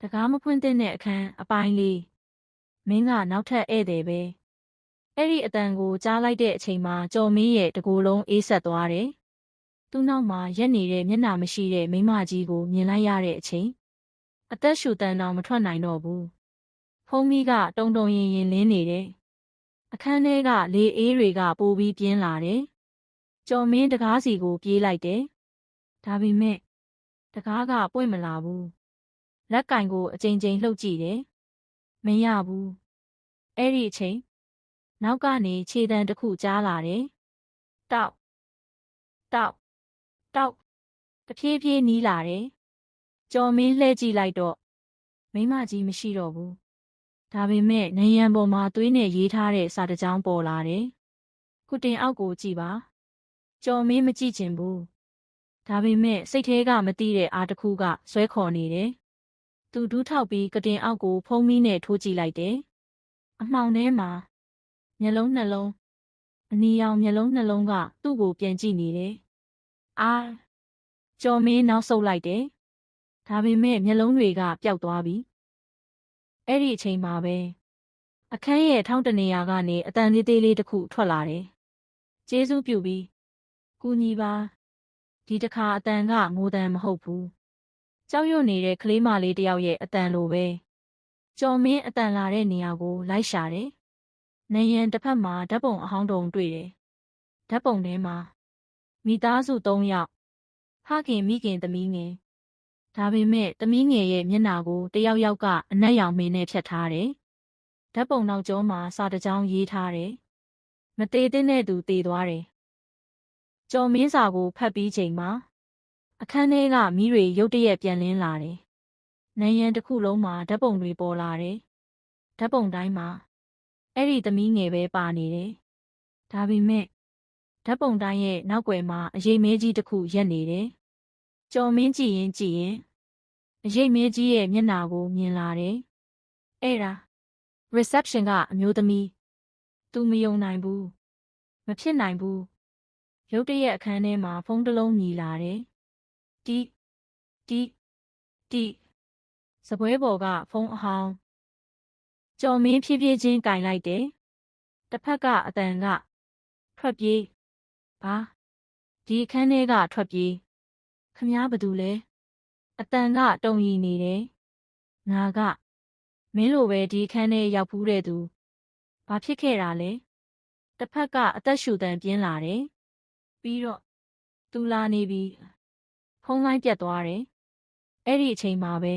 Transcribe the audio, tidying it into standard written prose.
တကားမဖွင့်တဲ့အခန်းအပိုင်းလေးမင်းကနောက်ထပ်ဧည့်သည်ပဲအဲ့ဒီအတန်ကိုကြားလိုက်တဲ့အချိန်မှာကျော်မင်းရဲ့တကိုယ်လုံးအေးဆက်သွားတယ်သူ့နောက်မှာရက်နေတဲ့မျက်နှာမရှိတဲ့မိန်းမကြီးကိုမြင်လိုက်ရတဲ့အချိန်အသက်ရှူတန်တောင်မထွက်နိုင်တော့ဘူးဖုံးမီးကတုံတုံရင်ရင်လင်းနေတယ်အခန်းထဲကလေအေးတွေကပိုပြီးပြင်းလာတယ်ကျော်မင်းတကားစီကိုပြေးလိုက်တယ်ဒါပေမဲ့တကားကပွင့်မလာဘူးလက်ကင်ကိုအကြိမ်ကြိမ်လှုပ်ကြည့်တယ်။မရဘူး။အဲ့ဒီအချိန်နောက်ကနေခြေတံတစ်ခုကြားလာတယ်။တောက်တောက်တောက်တဖြည်းဖြည်းနီးလာတယ်။ကျော်မင်းလှည့်ကြည့်လိုက်တော့မိမကြီးမရှိတော့ဘူး။ဒါပေမဲ့နယံပေါ်မှာသွေးနဲ့ရေးထားတဲ့စာတစ်ကြောင်းပေါ်လာတယ်။ခုတင်အောက်ကိုကြည့်ပါ။ကျော်မင်းမကြည့်ချင်ဘူး။ဒါပေမဲ့စိတ်ထဲကမသိတဲ့အားတစ်ခုကဆွဲခေါ်နေတယ်။သူဒူးထောက်ပြီးကတင်အောက်ကိုဖုံးမီးနဲ့ထိုးကြည့်လိုက်တယ်။အမှောင်ထဲမှာမျက်လုံးနှလုံးအနီရောင်မျက်လုံးနှလုံးကသူ့ကိုပြန်ကြည့်နေတယ်။အာကျော်မင်းနောက်ဆုတ်လိုက်တယ်။ဒါပေမဲ့မျက်လုံးတွေကပျောက်သွားပြီ။အဲ့ဒီအချိန်မှာပဲအခန်းရဲ့ထောင်းတနေရာကနေအတန်သေးသေးလေးတစ်ခုထွက်လာတယ်။ကျေးဇူးပြုပြီးကူညီပါဒီတစ်ခါအတန်ကငိုတန်မဟုတ်ဘူး။ကြောက်ရွံ့နေတဲ့ကလေးမလေးတယောက်ရဲ့အတန်လိုပဲကျော်မင်းအတန်လာတဲ့နေရာကိုလိုက်ရှာတယ်။နယံတစ်ဖက်မှာဓာတ်ပုံအဟောင်းတုံတွေ့တယ်။ဓာတ်ပုံထဲမှာမိသားစု၃ယောက်ဖခင်မိခင်သမီးငယ်ဒါပေမဲ့သမီးငယ်ရဲ့မျက်နှာကိုတယောက်ယောက်ကအနက်ရောင်မင်းနဲ့ဖြတ်ထားတယ်။ဓာတ်ပုံနောက်ကျောမှာစာတစ်ကြောင်းရေးထားတယ်။မသေးတဲ့သူသေသွားတယ်။ကျော်မင်းစာကိုဖတ်ပြီးချိန်မှာအခန်းထဲကမီးတွေရုတ်တရက်ပြန်လင်းလာတယ်။နယံတစ်ခုလုံးမှာဓာတ်ပုံတွေပေါ်လာတယ်။ဓာတ်ပုံတိုင်းမှာအဲ့ဒီသမီးငယ်ပဲပါနေတယ်။ဒါပေမဲ့ဓာတ်ပုံတိုင်းရဲ့နောက်ွယ်မှာအရေးမဲကြီးတစ်ခုရက်နေတယ်။ကျော်မင်းကြည့်ရင်အရေးမဲကြီးရဲ့မျက်နှာကိုမြင်လာတယ်။အဲ့ဒါ reception ကအမျိုးသမီးသူမယုံနိုင်ဘူး။မဖြစ်နိုင်ဘူး။ရုတ်တရက်အခန်းထဲမှာဖုန်းတစ်လုံးမြည်လာတယ်။တီစပွဲပေါ်ကဖုန်းအဟောင်းကျော်မင်းဖြည်းဖြည်းချင်းကင်လိုက်တယ်။တစ်ဖက်ကအတန်ကထွက်ပြေးဘာဒီအခန်းထဲကထွက်ပြေးခမားဘာတူလဲအတန်ကတုံရီနေတယ်။ငါကမင်းလိုပဲဒီအခန်းထဲရောက်ဖူးတဲ့သူဘာဖြစ်ခဲ့တာလဲတစ်ဖက်ကအသက်ရှူတန်ပြင်းလာတယ်။ပြီးတော့သူလာနေပြီဖုန်းလိုင်းပြတ်သွားတယ်။အဲ့ဒီအချိန်မှာပဲ